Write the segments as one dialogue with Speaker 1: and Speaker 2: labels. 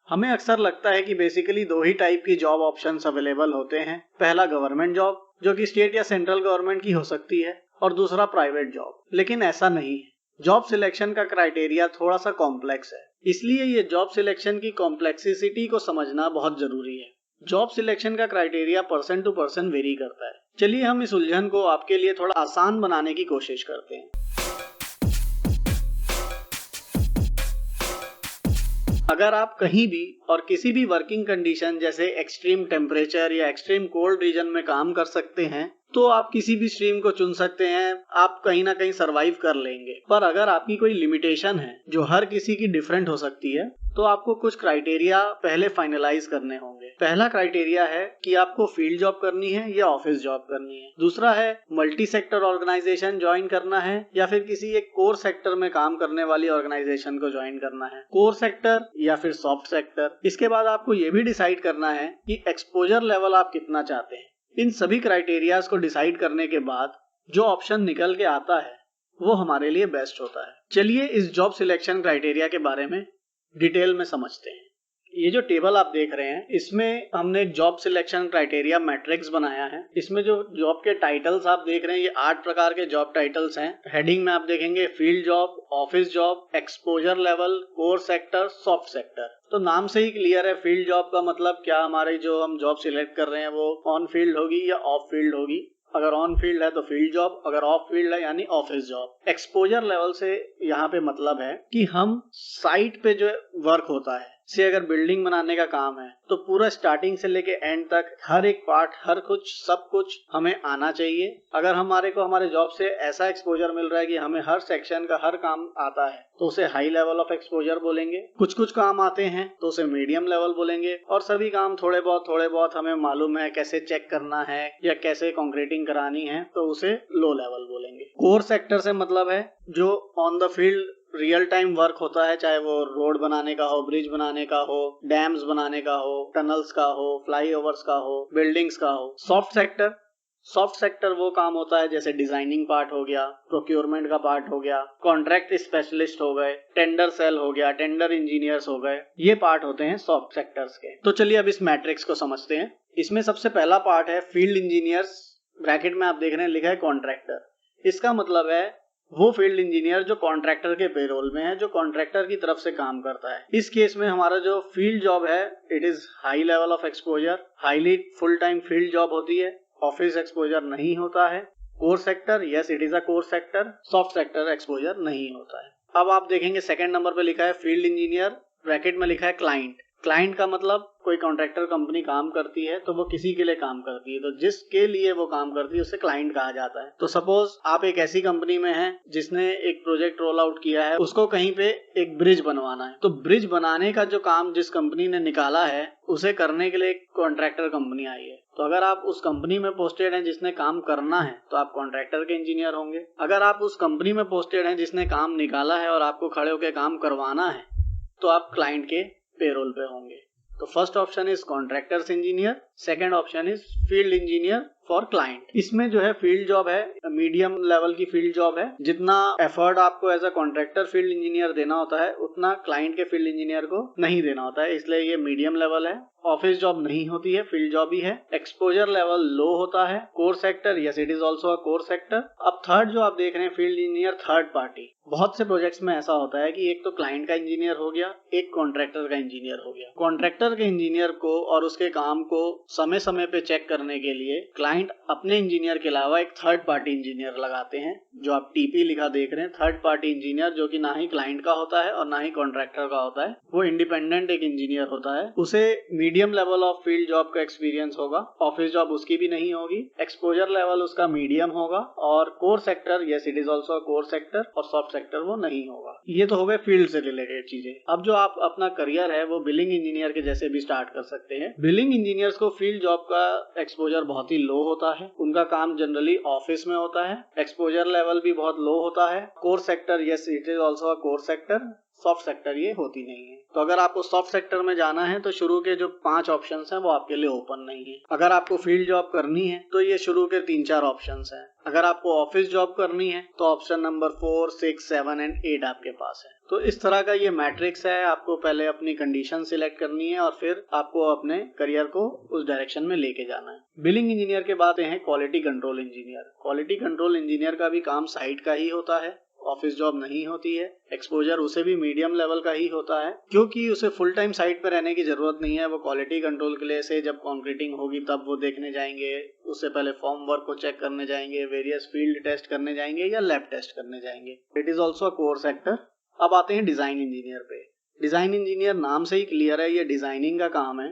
Speaker 1: हमें अक्सर लगता है कि बेसिकली दो ही टाइप की जॉब ऑप्शंस अवेलेबल होते हैं। पहला गवर्नमेंट जॉब जो कि स्टेट या सेंट्रल गवर्नमेंट की हो सकती है और दूसरा प्राइवेट जॉब। लेकिन ऐसा नहीं है। जॉब सिलेक्शन का क्राइटेरिया थोड़ा सा कॉम्प्लेक्स है, इसलिए ये जॉब सिलेक्शन की कॉम्प्लेक्सिसिटी को समझना बहुत जरूरी है। जॉब सिलेक्शन का criteria person to person vary करता है। चलिए हम इस उलझन को आपके लिए थोड़ा आसान बनाने की कोशिश करते हैं। अगर आप कहीं भी और किसी भी वर्किंग कंडीशन जैसे एक्सट्रीम टेम्परेचर या एक्सट्रीम कोल्ड रीजन में काम कर सकते हैं तो आप किसी भी स्ट्रीम को चुन सकते हैं, आप कहीं ना कहीं सरवाइव कर लेंगे। पर अगर आपकी कोई लिमिटेशन है जो हर किसी की डिफरेंट हो सकती है तो आपको कुछ क्राइटेरिया पहले फाइनलाइज करने होंगे। पहला क्राइटेरिया है कि आपको फील्ड जॉब करनी है या ऑफिस जॉब करनी है। दूसरा है मल्टी सेक्टर ऑर्गेनाइजेशन ज्वाइन करना है या फिर किसी एक कोर सेक्टर में काम करने वाली ऑर्गेनाइजेशन को ज्वाइन करना है, कोर सेक्टर या फिर सॉफ्ट सेक्टर। इसके बाद आपको ये भी डिसाइड करना है कि एक्सपोजर लेवल आप कितना चाहते हैं। इन सभी क्राइटेरियाज को डिसाइड करने के बाद जो ऑप्शन निकल के आता है वो हमारे लिए बेस्ट होता है। चलिए इस जॉब सिलेक्शन क्राइटेरिया के बारे में डिटेल में समझते हैं। ये जो टेबल आप देख रहे हैं इसमें हमने एक जॉब सिलेक्शन क्राइटेरिया मैट्रिक्स बनाया है। इसमें जो जॉब के टाइटल्स आप देख रहे हैं ये 8 प्रकार के जॉब टाइटल्स हैं। हेडिंग में आप देखेंगे field job, office job, exposure level, core sector, soft sector. तो नाम से ही क्लियर है फील्ड जॉब का मतलब क्या, हमारी जो हम जॉब सिलेक्ट कर रहे हैं वो ऑन फील्ड होगी या ऑफ फील्ड होगी। अगर ऑन फील्ड है तो फील्ड जॉब, अगर ऑफ फील्ड है यानी ऑफिस जॉब। एक्सपोजर लेवल से यहाँ पे मतलब है कि हम साइट पे जो वर्क होता है, से अगर बिल्डिंग बनाने का काम है तो पूरा स्टार्टिंग से लेके एंड तक हर एक पार्ट, हर कुछ, सब कुछ हमें आना चाहिए। अगर हमारे जॉब से ऐसा एक्सपोजर मिल रहा है कि हमें हर सेक्शन का हर काम आता है तो उसे हाई लेवल ऑफ एक्सपोजर बोलेंगे। कुछ काम आते हैं तो उसे मीडियम लेवल बोलेंगे और सभी काम थोड़े बहुत हमें मालूम है कैसे चेक करना है या कैसे कंक्रीटिंग करानी है तो उसे लो लेवल बोलेंगे। कोर सेक्टर से मतलब है जो on the field real time work होता है, चाहे वो रोड बनाने का हो, ब्रिज बनाने का हो, डैम्स बनाने का हो, टनल्स का हो, फ्लाईओवर्स का हो, बिल्डिंग्स का हो। सॉफ्ट सेक्टर वो काम होता है जैसे डिजाइनिंग पार्ट हो गया, प्रोक्योरमेंट का पार्ट हो गया, कॉन्ट्रैक्ट स्पेशलिस्ट हो गए, टेंडर सेल हो गया, टेंडर इंजीनियर्स हो गए। ये पार्ट होते हैं सॉफ्ट सेक्टर्स के। तो चलिए अब इस मैट्रिक्स को समझते हैं। इसमें सबसे पहला पार्ट है फील्ड इंजीनियर्स। ब्रैकेट में आप देख रहे हैं लिखा है कॉन्ट्रैक्टर। इसका मतलब है वो फील्ड इंजीनियर जो कॉन्ट्रैक्टर के पेरोल में है, जो कॉन्ट्रैक्टर की तरफ से काम करता है। इस केस में हमारा जो फील्ड जॉब है it is high level of exposure, highly full time field job होती है, ऑफिस एक्सपोजर नहीं होता है। Core sector, yes it is a core sector. Soft sector exposure नहीं होता है। अब आप देखेंगे सेकंड नंबर पे लिखा है फील्ड इंजीनियर, ब्रैकेट में लिखा है क्लाइंट। क्लाइंट का मतलब कोई कॉन्ट्रैक्टर कंपनी काम करती है तो वो किसी के लिए काम करती है, तो जिसके लिए वो काम करती है उसे क्लाइंट कहा जाता है। तो सपोज आप एक ऐसी कंपनी में हैं जिसने एक प्रोजेक्ट रोल आउट किया है, उसको कहीं पे एक ब्रिज बनवाना है, तो ब्रिज बनाने का जो काम जिस कंपनी ने निकाला है उसे करने के लिए एक कॉन्ट्रैक्टर कंपनी आई है। तो अगर आप उस कंपनी में पोस्टेड हैं जिसने काम करना है तो आप कॉन्ट्रैक्टर के इंजीनियर होंगे। अगर आप उस कंपनी में पोस्टेड हैं जिसने काम निकाला है और आपको खड़े होकर काम करवाना है तो आप क्लाइंट के पेरोल पे होंगे। तो first option is contractors engineer, second option is field engineer for client. इसमें जो है फील्ड जॉब है मीडियम लेवल की फील्ड जॉब है। जितना एफर्ट आपको as a contractor field engineer देना होता है उतना क्लाइंट के फील्ड इंजीनियर को नहीं देना होता है, इसलिए ये मीडियम लेवल है। ऑफिस जॉब नहीं होती है, फील्ड जॉब ही है। एक्सपोजर लेवल लो होता है। Core sector, yes it is also a core sector. अब थर्ड जो आप देख रहे हैं फील्ड इंजीनियर थर्ड पार्टी। बहुत से प्रोजेक्ट्स में ऐसा होता है कि एक तो क्लाइंट का इंजीनियर हो गया, एक कॉन्ट्रैक्टर का इंजीनियर हो गया। कॉन्ट्रैक्टर के इंजीनियर को और उसके काम को समय समय पे चेक करने के लिए क्लाइंट अपने इंजीनियर के अलावा एक थर्ड पार्टी इंजीनियर लगाते हैं, जो आप टीपी लिखा देख रहे हैं, थर्ड पार्टी इंजीनियर, जो कि ना ही क्लाइंट का होता है और ना ही कॉन्ट्रैक्टर का होता है। वो इंडिपेंडेंट एक इंजीनियर होता है। उसे medium level of field job का एक्सपीरियंस होगा, ऑफिस जॉब उसकी भी नहीं होगी, एक्सपोजर लेवल उसका मीडियम होगा और core sector, yes it is also core sector, और सॉफ्ट सेक्टर वो नहीं होगा। ये तो हो गए फील्ड से रिलेटेड चीजें। अब जो आप अपना करियर है वो बिलिंग इंजीनियर के जैसे भी स्टार्ट कर सकते हैं। बिलिंग इंजीनियर्स को फील्ड जॉब का एक्सपोजर बहुत ही लो होता है। उनका काम जनरली ऑफिस में होता है। एक्सपोजर लेवल भी बहुत लो होता है। Core sector, yes it is also a core sector. Soft sector ये होती नहीं है। तो अगर आपको सॉफ्ट सेक्टर में जाना है तो शुरू के जो 5 ऑप्शंस हैं वो आपके लिए ओपन नहीं है। अगर आपको फील्ड जॉब करनी है तो ये शुरू के 3-4 ऑप्शंस हैं। अगर आपको ऑफिस जॉब करनी है तो ऑप्शन नंबर 4, 6, 7 एंड 8 आपके पास है। तो इस तरह का ये मैट्रिक्स है। आपको पहले अपनी कंडीशन सिलेक्ट करनी है और फिर आपको अपने करियर को उस डायरेक्शन में लेके जाना है। बिलिंग इंजीनियर के बाद हैं quality control engineer. Quality control engineer का भी काम साइट का ही होता है, ऑफिस जॉब नहीं होती है। एक्सपोजर उसे भी मीडियम लेवल का ही होता है, क्योंकि उसे फुल टाइम साइट पर रहने की जरूरत नहीं है। वो क्वालिटी कंट्रोल के लिए से जब कंक्रीटिंग होगी तब वो देखने जाएंगे, उससे पहले फॉर्म वर्क को चेक करने जाएंगे, वेरियस फील्ड टेस्ट करने जाएंगे या लैब टेस्ट करने जाएंगे। It is also a core sector. अब आते हैं डिजाइन इंजीनियर पे। डिजाइन इंजीनियर नाम से ही क्लियर है, ये डिजाइनिंग का काम है।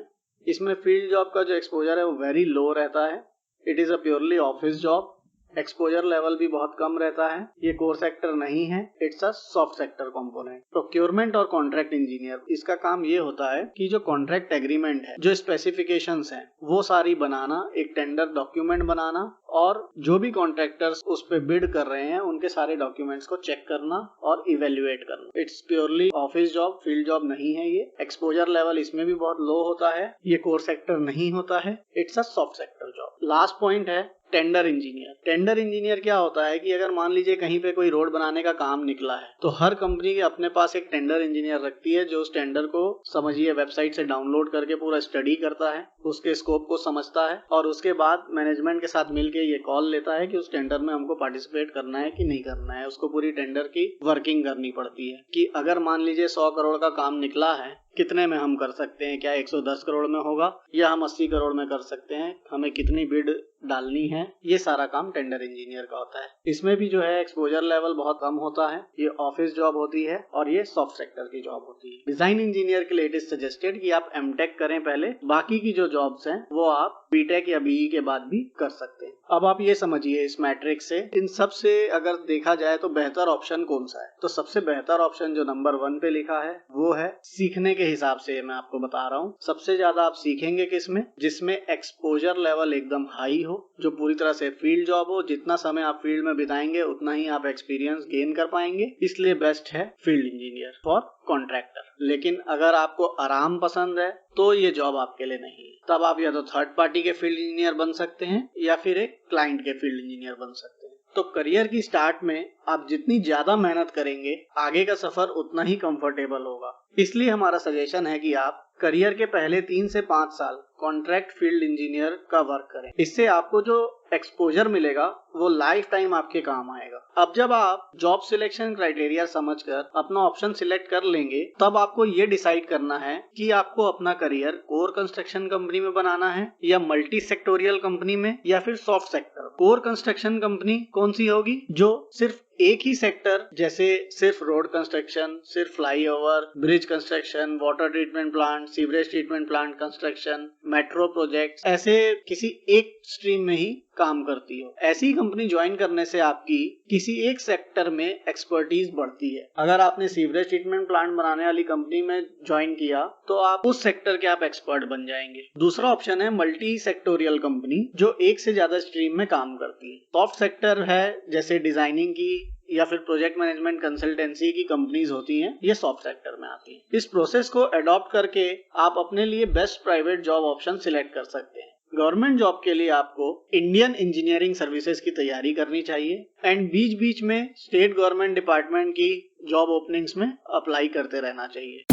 Speaker 1: इसमें फील्ड जॉब का जो एक्सपोजर है वो वेरी लो रहता है। It is a purely office job. Exposure level भी बहुत कम रहता है। ये कोर सेक्टर नहीं है, it's a soft sector component. Procurement और कॉन्ट्रैक्ट इंजीनियर, इसका काम ये होता है कि जो कॉन्ट्रैक्ट एग्रीमेंट है, जो स्पेसिफिकेशंस हैं, वो सारी बनाना, एक टेंडर डॉक्यूमेंट बनाना और जो भी कॉन्ट्रैक्टर्स उस पे बिड कर रहे हैं उनके सारे डॉक्यूमेंट्स को चेक करना और इवेल्युएट करना। It's purely office job, field job नहीं है ये। एक्सपोजर लेवल इसमें भी बहुत लो होता है। ये कोर सेक्टर नहीं होता है, it's a soft sector job. Last point है टेंडर इंजीनियर। टेंडर इंजीनियर क्या होता है कि अगर मान लीजिए कहीं पे कोई रोड बनाने का काम निकला है तो हर कंपनी अपने पास एक टेंडर इंजीनियर रखती है जो उस टेंडर को समझिए वेबसाइट से डाउनलोड करके पूरा स्टडी करता है, उसके स्कोप को समझता है और उसके बाद मैनेजमेंट के साथ मिलके ये कॉल लेता है कि उस टेंडर में हमको पार्टिसिपेट करना है कि नहीं करना है। उसको पूरी टेंडर की वर्किंग करनी पड़ती है कि अगर मान लीजिए 100 करोड़ का काम निकला है, कितने में हम कर सकते हैं, क्या 110 करोड़ में होगा या हम 80 करोड़ में कर सकते हैं, हमें कितनी बिड डालनी है। ये सारा काम टेंडर इंजीनियर का होता है। इसमें भी जो है एक्सपोजर लेवल बहुत कम होता है। ये ऑफिस जॉब होती है और ये सॉफ्ट सेक्टर की जॉब होती है। डिजाइन इंजीनियर के लिए इट इज सजेस्टेड कि आप एमटेक करें पहले, बाकी की जो जॉब्स हैं वो आप बीटेक या बीई के बाद भी कर सकते हैं। अब आप ये समझिए इस मैट्रिक्स से इन सब से अगर देखा जाए तो बेहतर ऑप्शन कौन सा है, तो सबसे बेहतर ऑप्शन जो नंबर 1 पे लिखा है वो है सीखने के हिसाब से। मैं आपको बता रहा हूँ सबसे ज्यादा आप सीखेंगे किसमें, जिसमें एक्सपोजर लेवल एकदम हाई हो, जो पूरी तरह से फील्ड जॉब हो। जितना समय आप फील्ड में बिताएंगे उतना ही आप एक्सपीरियंस गेन कर पाएंगे, इसलिए बेस्ट है फील्ड इंजीनियर फॉर कॉन्ट्रैक्टर। लेकिन अगर आपको आराम पसंद है तो ये जॉब आपके लिए नहीं है। तब आप या तो थर्ड पार्टी के फील्ड इंजीनियर बन सकते हैं या फिर एक क्लाइंट के फील्ड इंजीनियर बन सकते हैं। तो करियर की स्टार्ट में आप जितनी ज्यादा मेहनत करेंगे आगे का सफर उतना ही कंफर्टेबल होगा। इसलिए हमारा सजेशन है कि आप करियर के पहले 3 से 5 साल कॉन्ट्रैक्ट फील्ड इंजीनियर का वर्क करें। इससे आपको जो एक्सपोजर मिलेगा वो लाइफ टाइम आपके काम आएगा। अब जब आप जॉब सिलेक्शन क्राइटेरिया समझकर अपना ऑप्शन सिलेक्ट कर लेंगे तब आपको ये डिसाइड करना है कि आपको अपना करियर कोर कंस्ट्रक्शन कंपनी में बनाना है या मल्टी सेक्टोरियल कंपनी में या फिर soft sector. Core construction company कौन सी होगी, जो सिर्फ एक ही सेक्टर, जैसे सिर्फ रोड कंस्ट्रक्शन, सिर्फ flyover, bridge construction, water treatment plant, sewerage treatment plant construction, metro projects, ऐसे किसी एक स्ट्रीम में ही काम करती हो। ऐसी कंपनी ज्वाइन करने से आपकी किसी एक सेक्टर में एक्सपर्टीज बढ़ती है। अगर आपने सीवरेज ट्रीटमेंट प्लांट बनाने वाली कंपनी में ज्वाइन किया तो आप उस सेक्टर के आप एक्सपर्ट बन जाएंगे। दूसरा ऑप्शन है मल्टी सेक्टोरियल कंपनी, जो एक से ज्यादा स्ट्रीम में काम करती है। सॉफ्ट सेक्टर है जैसे डिजाइनिंग की या फिर प्रोजेक्ट मैनेजमेंट कंसल्टेंसी की कंपनीज होती हैं, ये सॉफ्ट सेक्टर में आती हैं। इस प्रोसेस को अडॉप्ट करके आप अपने लिए best private job option select कर सकते हैं। गवर्नमेंट जॉब के लिए आपको इंडियन इंजीनियरिंग सर्विसेज की तैयारी करनी चाहिए एंड बीच बीच में स्टेट गवर्नमेंट डिपार्टमेंट की जॉब ओपनिंग्स में अप्लाई करते रहना चाहिए।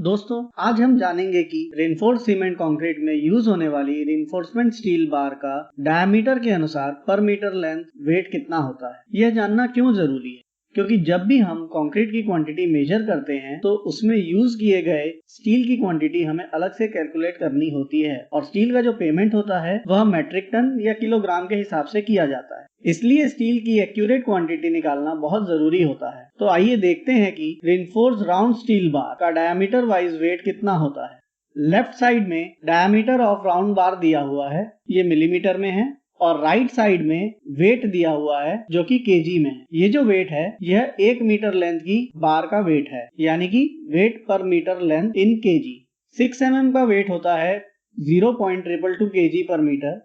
Speaker 1: दोस्तों, आज हम जानेंगे कि रेनफोर्स सीमेंट कंक्रीट में यूज होने वाली रेनफोर्समेंट स्टील बार का डायमीटर के अनुसार पर मीटर लेंथ वेट कितना होता है। यह जानना क्यों जरूरी है, क्योंकि जब भी हम कंक्रीट की क्वांटिटी मेजर करते हैं तो उसमें यूज किए गए स्टील की क्वांटिटी हमें अलग से कैलकुलेट करनी होती है और स्टील का जो पेमेंट होता है वह मेट्रिक टन या किलोग्राम के हिसाब से किया जाता है। इसलिए स्टील की एक्यूरेट क्वांटिटी निकालना बहुत जरूरी होता है। तो आइए देखते हैं कि रेनफोर्स राउंड स्टील बार का डायमीटर वाइज वेट कितना होता है। लेफ्ट साइड में डायमीटर ऑफ राउंड बार दिया हुआ है, ये मिलीमीटर में है, और राइट साइड में वेट दिया हुआ है जो कि केजी में है। ये जो वेट है यह 1 मीटर लेंथ की बार का वेट है, यानी कि weight per metre length in KG. 6 mm का वेट होता है 0.222 kg पर मीटर,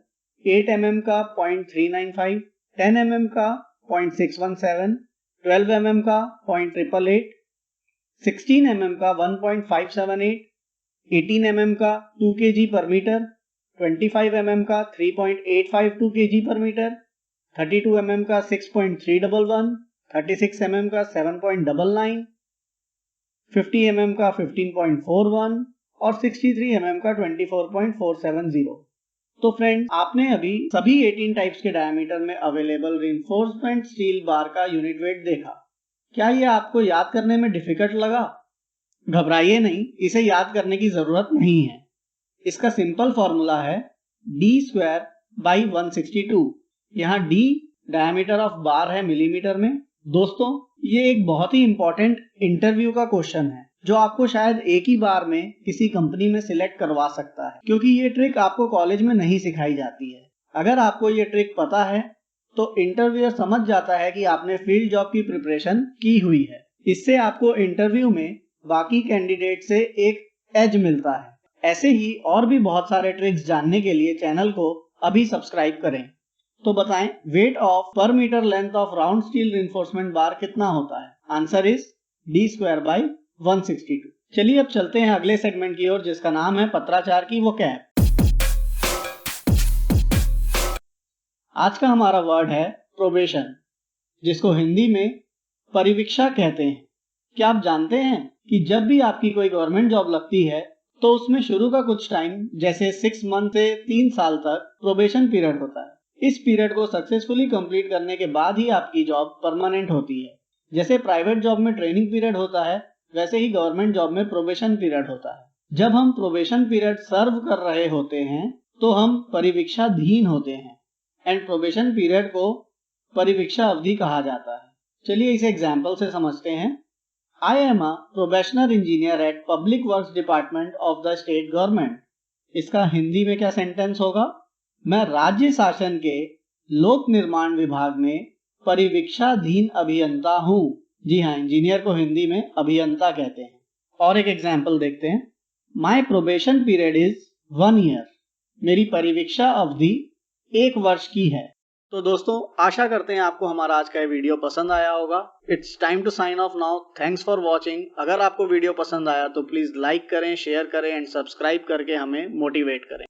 Speaker 1: 8 mm का 0.395, 10 mm का 0.617, 12 mm का 0.888, 16 mm का 1.578, 18 mm का 2 kg per meter, 25 mm का 3.852 kg per meter, 32 mm का 6.311, 36 mm का 7.99, 50 mm का 15.41 और 63 mm का 24.470। तो फ्रेंड्स, आपने अभी सभी 18 टाइप्स के डायमीटर में अवेलेबल रिइंफोर्समेंट स्टील बार का यूनिट वेट देखा। क्या ये आपको याद करने में डिफिकल्ट लगा? घबराइए नहीं, इसे याद करने की जरूरत नहीं है। इसका सिंपल फॉर्मूला है d²/162। यहाँ d डायमीटर ऑफ बार है मिलीमीटर में। दोस्तों, ये एक बहुत ही इंपॉर्टेंट इंटरव्यू का क्वेश्चन है जो आपको शायद एक ही बार में किसी कंपनी में सिलेक्ट करवा सकता है, क्योंकि ये ट्रिक आपको कॉलेज में नहीं सिखाई जाती है। अगर आपको ये ट्रिक पता है तो इंटरव्यूअर समझ जाता है कि आपने फील्ड जॉब की प्रिपरेशन की हुई है। इससे आपको इंटरव्यू में बाकी कैंडिडेट से एक एज मिलता है। ऐसे ही और भी बहुत सारे ट्रिक्स जानने के लिए चैनल को अभी सब्सक्राइब करें। तो बताएं, weight of per metre length of round steel reinforcement bar कितना होता है? Answer is d²/162। चलिए अब चलते हैं अगले सेगमेंट की ओर, जिसका नाम है पत्राचार की वो कैप। आज का हमारा वर्ड है प्रोबेशन, जिसको हिंदी में परिवीक्षा कहते हैं। क्या आप जानते हैं कि जब भी आपकी कोई गवर्नमेंट जॉब लगती है तो उसमें शुरू का कुछ टाइम, जैसे 6 मंथ से 3 साल तक प्रोबेशन पीरियड होता है। इस पीरियड को सक्सेसफुली कंप्लीट करने के बाद ही आपकी जॉब परमानेंट होती है। जैसे प्राइवेट जॉब में ट्रेनिंग पीरियड होता है, वैसे ही गवर्नमेंट जॉब में प्रोबेशन पीरियड होता है। जब हम प्रोबेशन पीरियड सर्व कर रहे होते हैं तो हम परिवीक्षाधीन होते हैं एंड प्रोबेशन पीरियड को परिवीक्षा अवधि कहा जाता है। चलिए इसे एग्जाम्पल से समझते हैं। I am a probationer engineer eight public works department of the state government. इसका हिंदी में क्या सेंटेंस होगा? मैं राज्य शासन के लोक निर्माण विभाग में परिवीक्षाधीन अभियंता हूँ। जी हाँ, इंजीनियर को हिंदी में अभियंता कहते हैं। और एक एग्जाम्पल देखते हैं। माई प्रोबेशन पीरियड इज 1 ईयर। मेरी परिवीक्षा अवधि 1 वर्ष की है। तो दोस्तों, आशा करते हैं आपको हमारा आज का ये वीडियो पसंद आया होगा। It's time to sign off now. Thanks for watching. अगर आपको वीडियो पसंद आया तो प्लीज लाइक करें, शेयर करें एंड सब्सक्राइब करके हमें मोटिवेट करें।